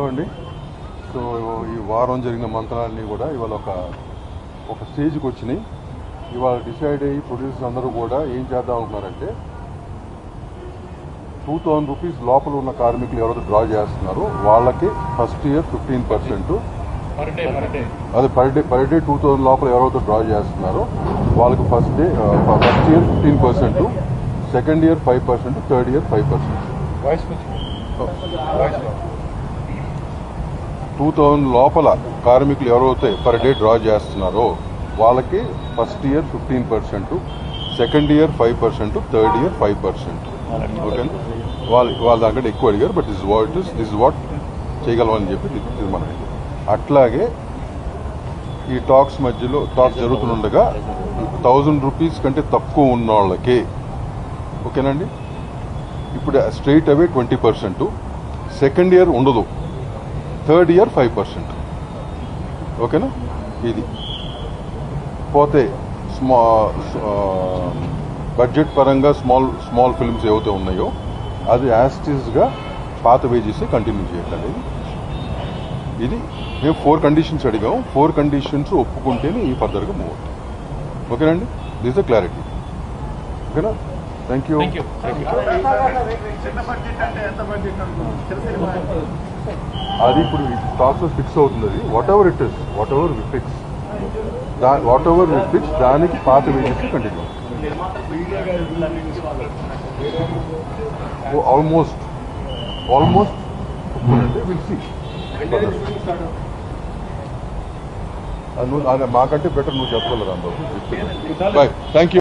అండి. సో ఈ వారం జరిగిన మంత్రాలన్నీ కూడా ఇవాళ ఒక స్టేజ్కి వచ్చినాయి. ఇవాళ డిసైడ్ అయ్యి ప్రొడ్యూసర్స్ అందరూ కూడా ఏం చేద్దాం అనుకున్నారంటే 2000 రూపీస్ లోపల ఉన్న కార్మికులు ఎవరైతే డ్రా చేస్తున్నారో వాళ్ళకి ఫస్ట్ ఇయర్ 15%, అది పర్ డే 2000 లోపల ఎవరైతే డ్రా చేస్తున్నారో వాళ్ళకి first year 15%, second year 5%, third year 5%. 2000 లోపల కార్మికులు ఎవరైతే పర్ డే డ్రా చేస్తున్నారో వాళ్ళకి first year 15%, second year 5%, third year 5%. Okay, వాళ్ళ దాంట్లో ఎక్కువ అడిగారు. బట్ దిస్ వాట్ చేయగలమని చెప్పి తీర్మానం. అట్లాగే ఈ టాక్స్ జరుగుతుండగా 1000 రూపీస్ కంటే తక్కువ ఉన్న వాళ్ళకి ఓకేనండి ఇప్పుడు స్ట్రైట్ అవే 20%, సెకండ్ ఇయర్ ఉండదు, థర్డ్ ఇయర్ 5%. ఓకేనా? ఇది పోతే బడ్జెట్ పరంగా స్మాల్ ఫిల్మ్స్ ఏవైతే ఉన్నాయో అది యాస్టిస్గా పాత వేజెస్ కంటిన్యూ చేయాలి. ఇది మేము 4 కండిషన్స్ అడిగాము. 4 కండిషన్స్ ఒప్పుకుంటేనే ఈ ఫర్దర్గా మూవ్ అవుతాం. ఓకేనండి? This the clarity. ఓకేనా? Thank you. అది ఇప్పుడు టాక్స్ ఫిక్స్ అవుతుంది. అది whatever it is, whatever we fix దానికి పాత wages continue. Almost will see. మాకంటే బెటర్ నువ్వు చెప్పగలరా అందరూ. Bye, thank you.